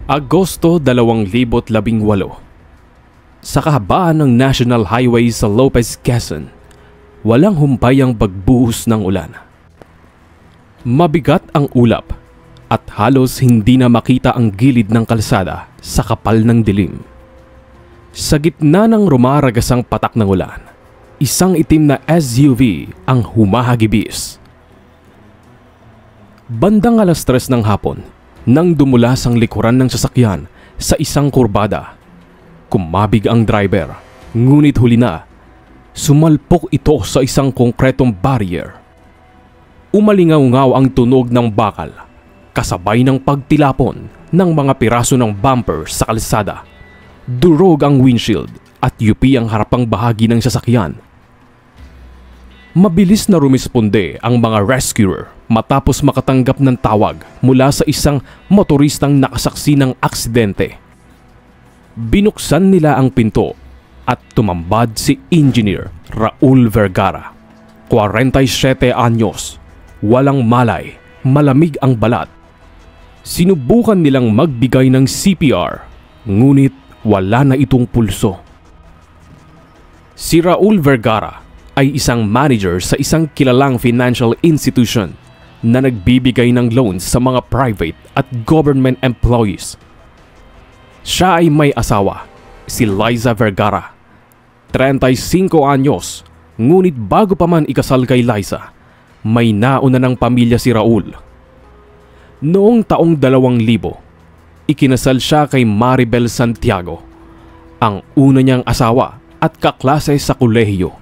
Agosto 2018. Sa kahabaan ng National Highway sa Lopez, Quezon, walang humpay ang pagbuhos ng ulan. Mabigat ang ulap at halos hindi na makita ang gilid ng kalsada sa kapal ng dilim. Sa gitna ng rumaragasang patak ng ulan, isang itim na SUV ang humahagibis. Bandang 3:00 ng hapon, nang dumulas ang likuran ng sasakyan sa isang kurbada. Kumabig ang driver, ngunit huli na, sumalpok ito sa isang konkretong barrier. Umalingaw-ngaw ang tunog ng bakal, kasabay ng pagtilapon ng mga piraso ng bumper sa kalsada. Durog ang windshield at yupi ang harapang bahagi ng sasakyan. Mabilis na rumisponde ang mga rescuer matapos makatanggap ng tawag mula sa isang motoristang nakasaksi ng aksidente. Binuksan nila ang pinto at tumambad si Engineer Raul Vergara, 47 anyos, walang malay, malamig ang balat. Sinubukan nilang magbigay ng CPR, ngunit wala na itong pulso. Si Raul Vergara ay isang manager sa isang kilalang financial institution na nagbibigay ng loans sa mga private at government employees. Siya ay may asawa, si Liza Vergara, 35 anyos, ngunit bago pa man ikasal kay Liza, may nauna ng pamilya si Raul. Noong taong 2000, ikinasal siya kay Maribel Santiago, ang una niyang asawa at kaklase sa kolehiyo.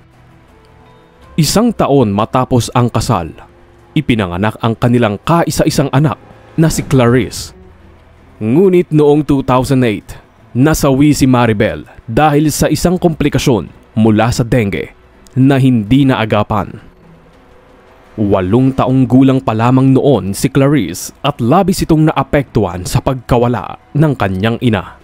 Isang taon matapos ang kasal, ipinanganak ang kanilang kaisa-isang anak na si Clarice. Ngunit noong 2008, nasawi si Maribel dahil sa isang komplikasyon mula sa dengue na hindi naagapan. 8 taong gulang pa lamang noon si Clarice at labis itong naapektuhan sa pagkawala ng kanyang ina.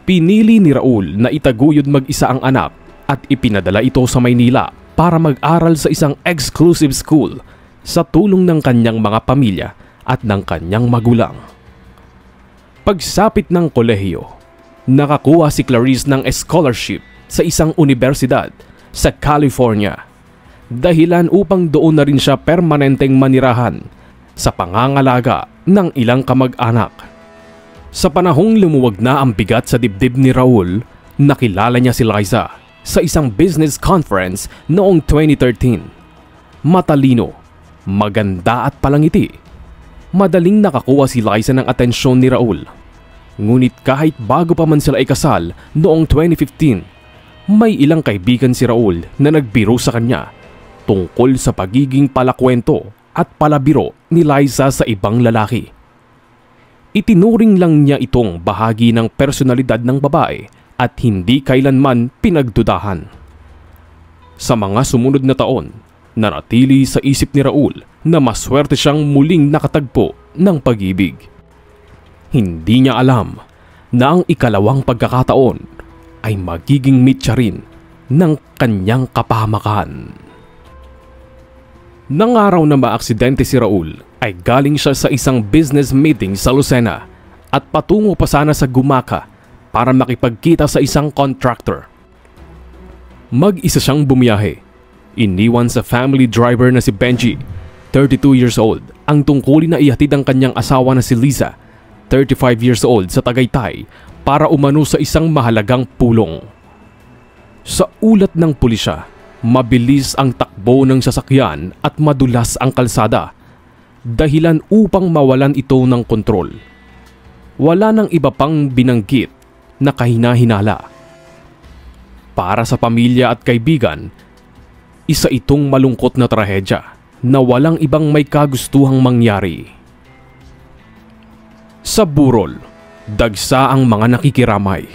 Pinili ni Raul na itaguyod mag-isa ang anak at ipinadala ito sa Maynila para mag-aral sa isang exclusive school sa tulong ng kanyang mga pamilya at ng kanyang magulang. Pagsapit ng kolehiyo, nakakuha si Clarice ng scholarship sa isang universidad sa California, dahilan upang doon na rin siya permanenteng manirahan sa pangangalaga ng ilang kamag-anak. Sa panahong lumuwag na ang bigat sa dibdib ni Raul, nakilala niya si Liza sa isang business conference noong 2013. Matalino, maganda at palangiti. Madaling nakakuha si Liza ng atensyon ni Raul. Ngunit kahit bago pa man sila ikasal noong 2015, may ilang kaibigan si Raul na nagbiro sa kanya tungkol sa pagiging palakwento at palabiro ni Liza sa ibang lalaki. Itinuring lang niya itong bahagi ng personalidad ng babae at hindi kailanman pinagdudahan. Sa mga sumunod na taon, nanatili sa isip ni Raul na maswerte siyang muling nakatagpo ng pag-ibig. Hindi niya alam na ang ikalawang pagkakataon ay magiging mitya rin ng kanyang kapahamakan. Nang araw na maaksidente si Raul ay galing siya sa isang business meeting sa Lucena at patungo pa sana sa Gumaca para makipagkita sa isang contractor. Mag-isa siyang bumiyahe. Iniwan sa family driver na si Benji, 32 years old, ang tungkulin na ihatid ang kanyang asawa na si Liza, 35 years old, sa Tagaytay para umano sa isang mahalagang pulong. Sa ulat ng pulisya, mabilis ang takbo ng sasakyan at madulas ang kalsada, dahilan upang mawalan ito ng kontrol. Wala nang iba pang binanggit na kahina-hinala. Para sa pamilya at kaibigan, isa itong malungkot na trahedya na walang ibang may kagustuhang mangyari. Sa burol, dagsa ang mga nakikiramay,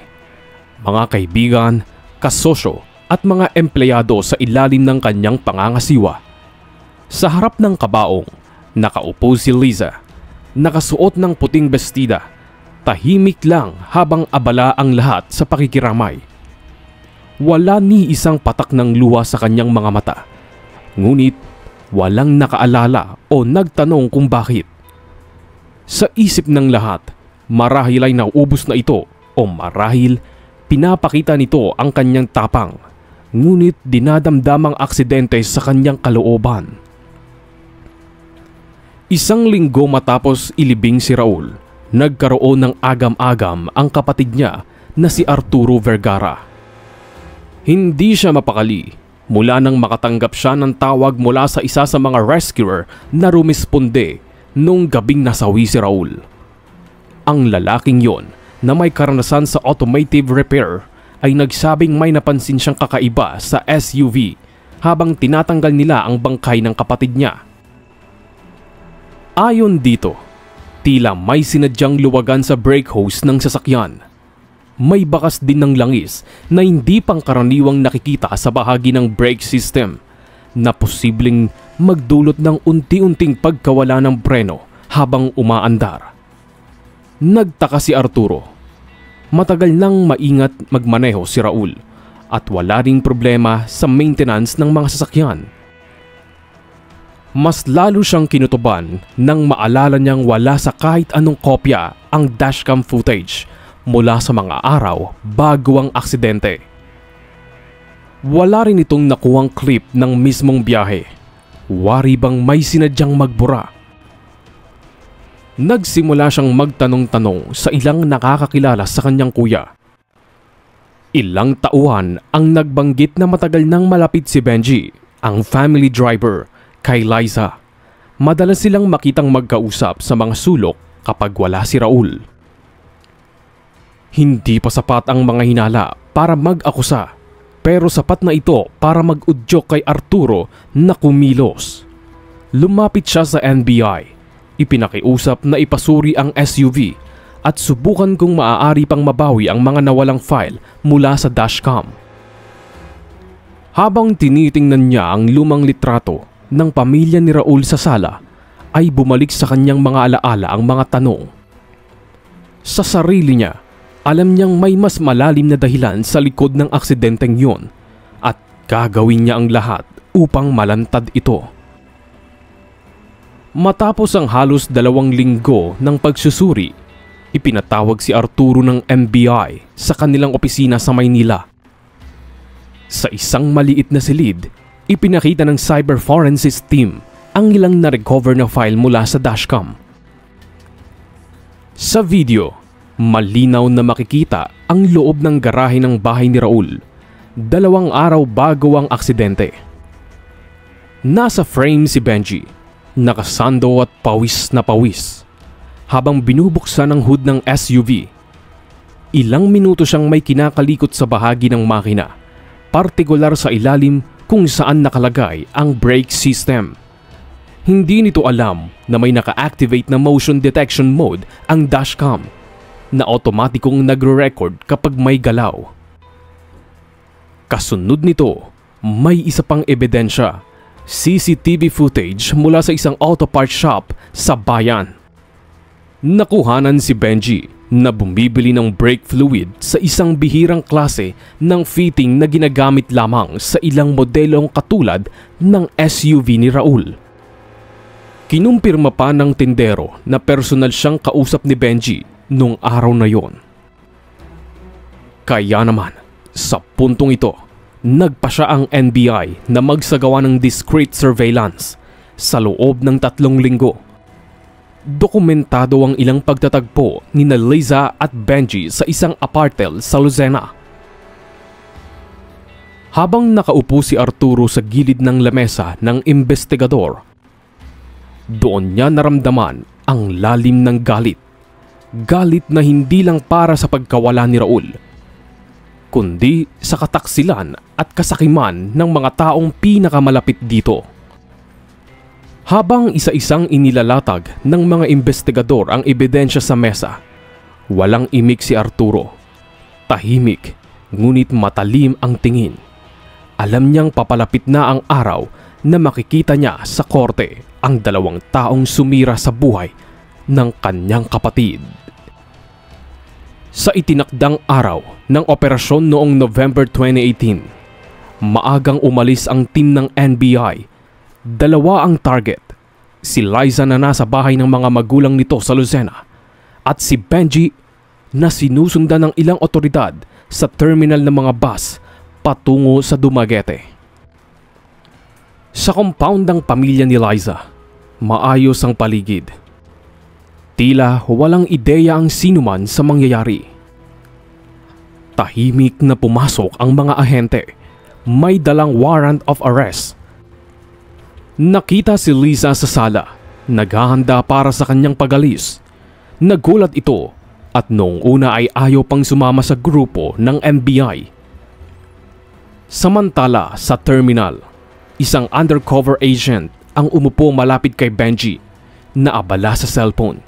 mga kaibigan, kasosyo at mga empleyado sa ilalim ng kanyang pangangasiwa. Sa harap ng kabaong, nakaupo si Liza, nakasuot ng puting bestida. Tahimik lang habang abala ang lahat sa pakikiramay. Wala ni isang patak ng luha sa kanyang mga mata. Ngunit walang nakaalala o nagtanong kung bakit. Sa isip ng lahat, Marahil ay nauubos na ito o marahil pinapakita nito ang kanyang tapang, ngunit dinadamdamang aksidente sa kanyang kalooban. Isang linggo matapos ilibing si Raul, nagkaroon ng agam-agam ang kapatid niya na si Arturo Vergara. Hindi siya mapakali mula nang makatanggap siya ng tawag mula sa isa sa mga rescuer na rumisponde nung gabing nasawi si Raul. Ang lalaking yon na may karanasan sa automotive repair ay nagsabing may napansin siyang kakaiba sa SUV habang tinatanggal nila ang bangkay ng kapatid niya. Ayon dito, tila may sinadyang luwagan sa brake hose ng sasakyan. May bakas din ng langis na hindi pangkaraniwang nakikita sa bahagi ng brake system na posibleng magdulot ng unti-unting pagkawala ng preno habang umaandar. Nagtaka si Arturo. Matagal nang maingat magmaneho si Raul at wala ring problema sa maintenance ng mga sasakyan. Mas lalo siyang kinutuban nang maalala niyang wala sa kahit anong kopya ang dashcam footage mula sa mga araw bago ang aksidente. Wala rin itong nakuhang clip ng mismong biyahe. Wari bang may sinadyang magbura? Nagsimula siyang magtanong-tanong sa ilang nakakakilala sa kanyang kuya. Ilang tauhan ang nagbanggit na matagal nang malapit si Benji, ang family driver, kay Liza. Madalas silang makitang magkausap sa mga sulok kapag wala si Raul. Hindi pa sapat ang mga hinala para mag-akusa, pero sapat na ito para mag-udyok kay Arturo na kumilos. Lumapit siya sa NBI, ipinakiusap na ipasuri ang SUV at subukan kung maaari pang mabawi ang mga nawalang file mula sa dashcam. Habang tinitingnan niya ang lumang litrato ng pamilya ni Raul sa sala, ay bumalik sa kanyang mga alaala ang mga tanong. Sa sarili niya, alam niyang may mas malalim na dahilan sa likod ng aksidenteng yun at gagawin niya ang lahat upang malantad ito. Matapos ang halos 2 linggo ng pagsusuri, ipinatawag si Arturo ng NBI sa kanilang opisina sa Maynila. Sa isang maliit na silid, ipinakita ng cyber forensics team ang ilang na-recover na file mula sa dashcam. Sa video, malinaw na makikita ang loob ng garahe ng bahay ni Raul 2 araw bago ang aksidente. Nasa frame si Benji, nakasando at pawis na pawis, habang binubuksan ang hood ng SUV. Ilang minuto siyang may kinakalikot sa bahagi ng makina, partikular sa ilalim kung saan nakalagay ang brake system. Hindi nito alam na may naka-activate na motion detection mode ang dashcam na otomatikong nagre-record kapag may galaw. Kasunod nito, may isa pang ebidensya, CCTV footage mula sa isang auto parts shop sa bayan. Nakuhanan si Benji na bumibili ng brake fluid sa isang bihirang klase ng fitting na ginagamit lamang sa ilang modelong katulad ng SUV ni Raul. Kinumpirma pa ng tindero na personal siyang kausap ni Benji nung araw na yon. Kaya naman, sa puntong ito, nagpa siya ang NBI na magsagawa ng discreet surveillance sa loob ng 3 linggo. Dokumentado ang ilang pagtatagpo ni Liza at Benji sa isang apartel sa Lucena. Habang nakaupo si Arturo sa gilid ng lamesa ng investigador, doon niya naramdaman ang lalim ng galit. Galit na hindi lang para sa pagkawala ni Raul, kundi sa kataksilan at kasakiman ng mga taong pinakamalapit dito. Habang isa-isang inilalatag ng mga investigador ang ebidensya sa mesa, walang imik si Arturo. Tahimik, ngunit matalim ang tingin. Alam niyang papalapit na ang araw na makikita niya sa korte ang 2 taong sumira sa buhay ng kanyang kapatid. Sa itinakdang araw ng operasyon noong November 2018, maagang umalis ang team ng NBI. 2 ang target, si Liza na nasa bahay ng mga magulang nito sa Lucena at si Benji na sinusundan ng ilang otoridad sa terminal ng mga bus patungo sa Dumaguete. Sa compound ng pamilya ni Liza, maayos ang paligid. Tila walang ideya ang sinuman sa mangyayari. Tahimik na pumasok ang mga ahente. May dalang warrant of arrest. Nakita si Liza sa sala, naghahanda para sa kanyang pag-alis. Nagulat ito at noong una ay ayaw pang sumama sa grupo ng NBI. Samantala sa terminal, isang undercover agent ang umupo malapit kay Benji na abala sa cellphone.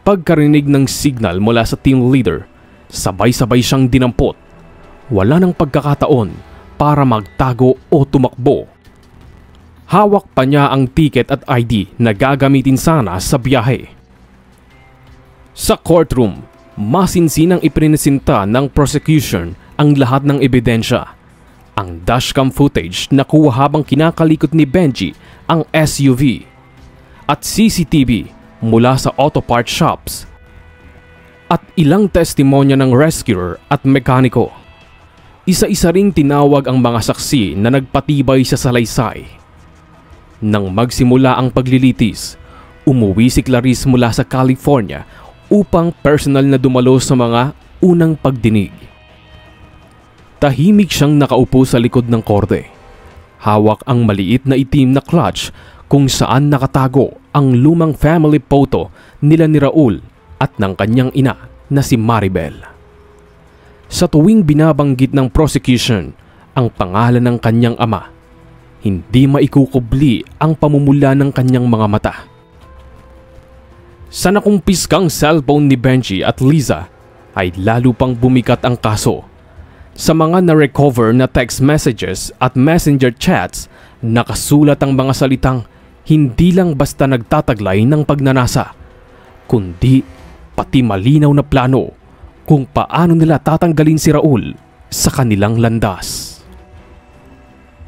Pagkarinig ng signal mula sa team leader, sabay-sabay siyang dinampot. Wala nang pagkakataon para magtago o tumakbo. Hawak pa niya ang ticket at ID na gagamitin sana sa biyahe. Sa courtroom, masinsinang iprinisinta ng prosecution ang lahat ng ebidensya. Ang dashcam footage na kuha habang kinakalikot ni Benji ang SUV at CCTV mula sa auto part shops at ilang testimonya ng rescuer at mekaniko. Isa-isa ring tinawag ang mga saksi na nagpatibay sa salaysay. Nang magsimula ang paglilitis, umuwi si Clarice mula sa California upang personal na dumalo sa mga unang pagdinig. Tahimik siyang nakaupo sa likod ng korte. Hawak ang maliit na itim na clutch kung saan nakatago ang lumang family photo nila ni Raul at ng kanyang ina na si Maribel. Sa tuwing binabanggit ng prosecution ang pangalan ng kanyang ama, hindi maikukubli ang pamumula ng kanyang mga mata. Sa nakumpiskang cellphone ni Benji at Liza ay lalo pang bumikat ang kaso. Sa mga na-recover na text messages at messenger chats, nakasulat ang mga salitang hindi lang basta nagtataglay ng pagnanasa, kundi pati malinaw na plano kung paano nila tatanggalin si Raul sa kanilang landas.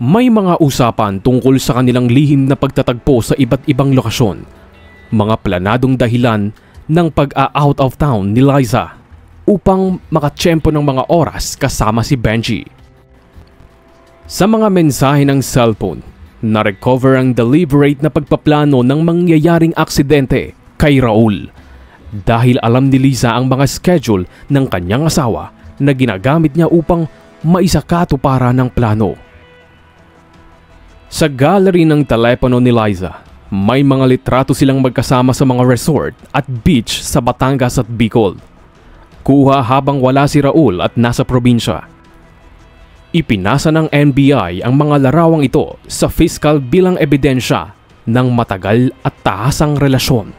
May mga usapan tungkol sa kanilang lihim na pagtatagpo sa iba't ibang lokasyon, mga planadong dahilan ng pag-out of town ni Liza upang makatsyempo ng mga oras kasama si Benji. Sa mga mensahe ng cellphone, na-recover ang deliberate na pagpaplano ng mangyayaring aksidente kay Raul dahil alam ni Liza ang mga schedule ng kanyang asawa na ginagamit niya upang maisakatuparan ng plano. Sa gallery ng telepono ni Liza, may mga litrato silang magkasama sa mga resort at beach sa Batangas at Bicol. Kuha habang wala si Raul at nasa probinsya. Ipinasa ng NBI ang mga larawang ito sa fiscal bilang ebidensya ng matagal at tahasang relasyon.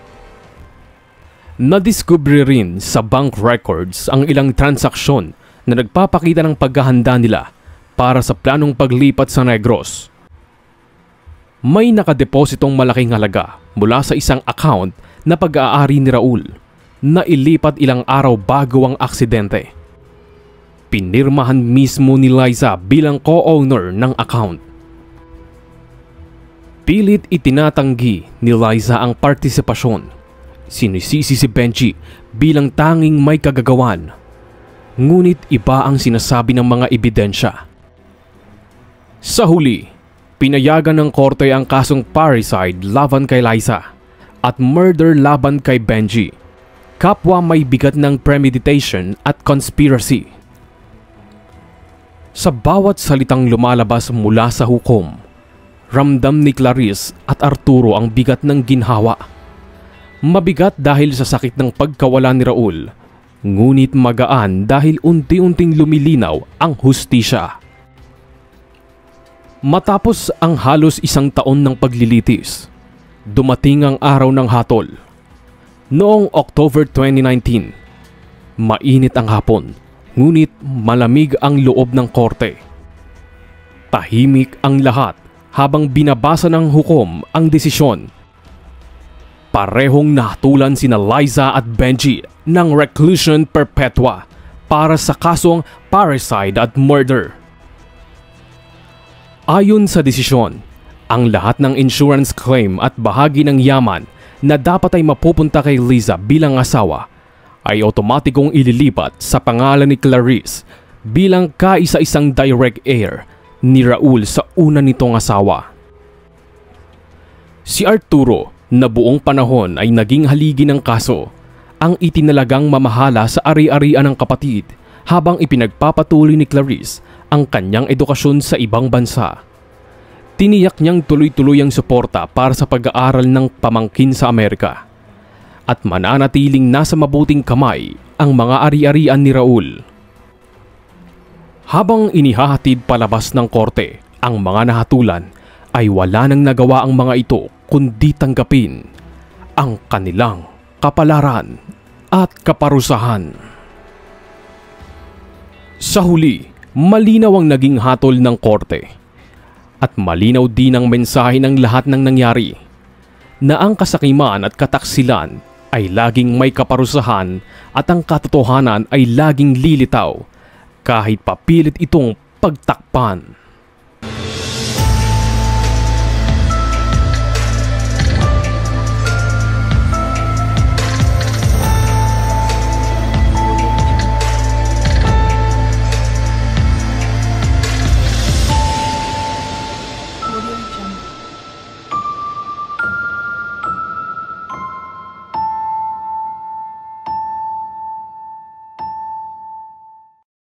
Nadiskubre rin sa bank records ang ilang transaksyon na nagpapakita ng paghahanda nila para sa planong paglipat sa Negros. May nakadepositong malaking halaga mula sa isang account na pag-aari ni Raul na ilipat ilang araw bago ang aksidente. Pinirmahan mismo ni Liza bilang co-owner ng account. Pilit itinatanggi ni Liza ang partisipasyon. Sinisisi si Benji bilang tanging may kagagawan. Ngunit iba ang sinasabi ng mga ebidensya. Sa huli, pinayagan ng korte ang kasong parricide laban kay Liza at murder laban kay Benji. Kapwa may bigat ng premeditation at conspiracy. Sa bawat salitang lumalabas mula sa hukom, ramdam ni Clarice at Arturo ang bigat ng ginhawa. Mabigat dahil sa sakit ng pagkawala ni Raul, ngunit magaan dahil unti-unting lumilinaw ang hustisya. Matapos ang halos isang taon ng paglilitis, dumating ang araw ng hatol. Noong October 2019, mainit ang hapon, ngunit malamig ang loob ng korte. Tahimik ang lahat habang binabasa ng hukom ang desisyon. Parehong nahatulan sina Liza at Benji ng reclusion perpetua para sa kasong parricide at murder. Ayon sa desisyon, ang lahat ng insurance claim at bahagi ng yaman na dapat ay mapupunta kay Liza bilang asawa ay otomatikong ililipat sa pangalan ni Clarice bilang kaisa-isang direct heir ni Raul sa una nitong asawa. Si Arturo na buong panahon ay naging haligi ng kaso ang itinalagang mamahala sa ari-arian ng kapatid habang ipinagpapatuloy ni Clarice ang kanyang edukasyon sa ibang bansa. Tiniyak niyang tuloy-tuloy ang suporta para sa pag-aaral ng pamangkin sa Amerika at mananatiling nasa mabuting kamay ang mga ari-arian ni Raul. Habang inihahatid palabas ng korte ang mga nahatulan ay wala nang nagawa ang mga ito kundi tanggapin ang kanilang kapalaran at kaparusahan. Sa huli, malinaw ang naging hatol ng korte. At malinaw din ang mensahe ng lahat ng nangyari na ang kasakiman at kataksilan ay laging may kaparusahan at ang katotohanan ay laging lilitaw kahit papilit itong pagtakpan. Audio Jungle.